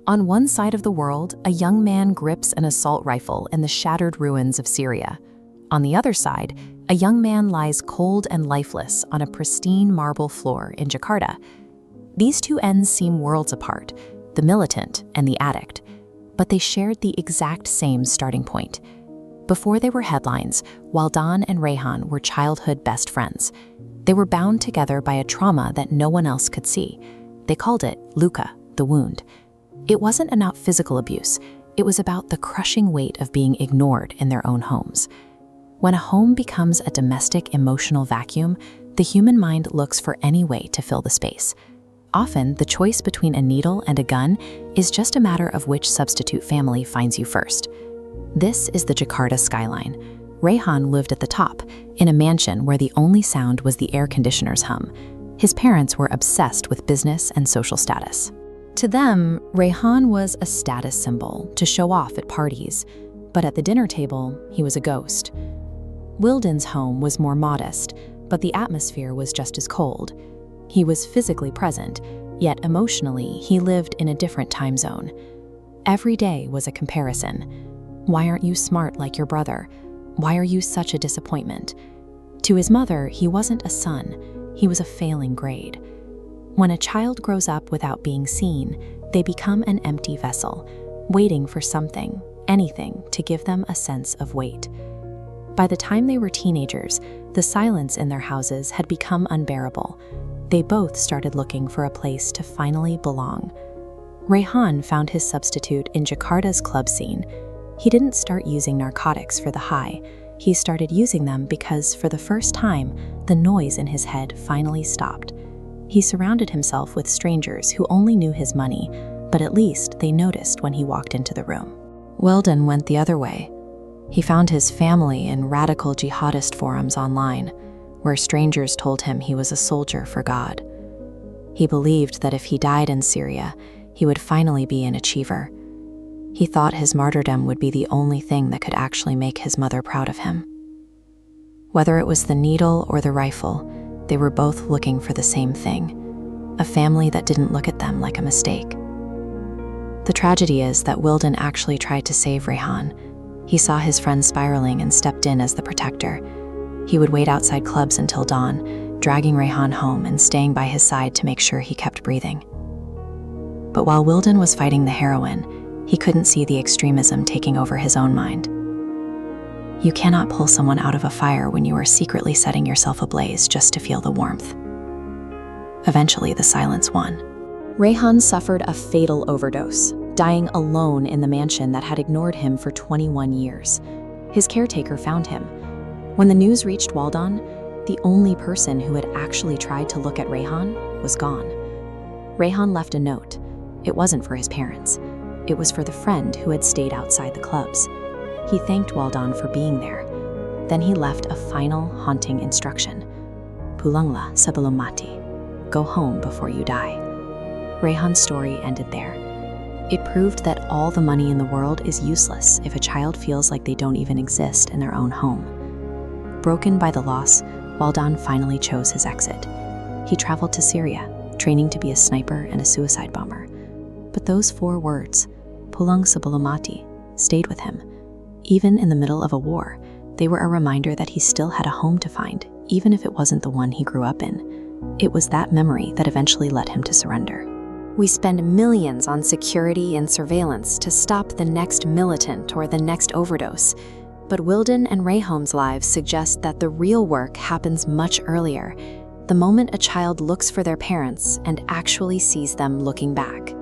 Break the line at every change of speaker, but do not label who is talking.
On one side of the world, a young man grips an assault rifle in the shattered ruins of Syria. On the other side, a young man lies cold and lifeless on a pristine marble floor in Jakarta. These two ends seem worlds apart, the militant and the addict, but they shared the exact same starting point. Before they were headlines, Waldan and Rayhan were childhood best friends. They were bound together by a trauma that no one else could see. They called it luka, the wound. It wasn't about physical abuse. It was about the crushing weight of being ignored in their own homes. When a home becomes a domestic emotional vacuum, the human mind looks for any way to fill the space. Often, the choice between a needle and a gun is just a matter of which substitute family finds you first. This is the Jakarta skyline. Rayhan lived at the top, in a mansion where the only sound was the air conditioner's hum. His parents were obsessed with business and social status. To them, Rayhan was a status symbol to show off at parties, but at the dinner table, he was a ghost. Wilden's home was more modest, but the atmosphere was just as cold. He was physically present, yet emotionally, he lived in a different time zone. Every day was a comparison. Why aren't you smart like your brother? Why are you such a disappointment? To his mother, he wasn't a son, he was a failing grade. When a child grows up without being seen, they become an empty vessel, waiting for something, anything, to give them a sense of weight. By the time they were teenagers, the silence in their houses had become unbearable. They both started looking for a place to finally belong. Rayhan found his substitute in Jakarta's club scene. He didn't start using narcotics for the high. He started using them because, for the first time, the noise in his head finally stopped. He surrounded himself with strangers who only knew his money, but at least they noticed when he walked into the room. Weldon went the other way. He found his family in radical jihadist forums online, where strangers told him he was a soldier for God. He believed that if he died in Syria, he would finally be an achiever. He thought his martyrdom would be the only thing that could actually make his mother proud of him. Whether it was the needle or the rifle, they were both looking for the same thing, a family that didn't look at them like a mistake. The tragedy is that Wilden actually tried to save Rayhan. He saw his friend spiraling and stepped in as the protector. He would wait outside clubs until dawn, dragging Rayhan home and staying by his side to make sure he kept breathing. But while Wilden was fighting the heroin, he couldn't see the extremism taking over his own mind. You cannot pull someone out of a fire when you are secretly setting yourself ablaze just to feel the warmth. Eventually, the silence won. Rayhan suffered a fatal overdose, dying alone in the mansion that had ignored him for 21 years. His caretaker found him. When the news reached Waldan, the only person who had actually tried to look at Rayhan was gone. Rayhan left a note. It wasn't for his parents. It was for the friend who had stayed outside the clubs. He thanked Waldan for being there. Then he left a final, haunting instruction. Pulanglah sebelum mati. Go home before you die. Rayhan's story ended there. It proved that all the money in the world is useless if a child feels like they don't even exist in their own home. Broken by the loss, Waldan finally chose his exit. He traveled to Syria, training to be a sniper and a suicide bomber. But those 4 words, pulang sebelum mati, stayed with him. Even in the middle of a war, they were a reminder that he still had a home to find, even if it wasn't the one he grew up in. It was that memory that eventually led him to surrender. We spend millions on security and surveillance to stop the next militant or the next overdose. But Wilden and Rayhan's lives suggest that the real work happens much earlier, the moment a child looks for their parents and actually sees them looking back.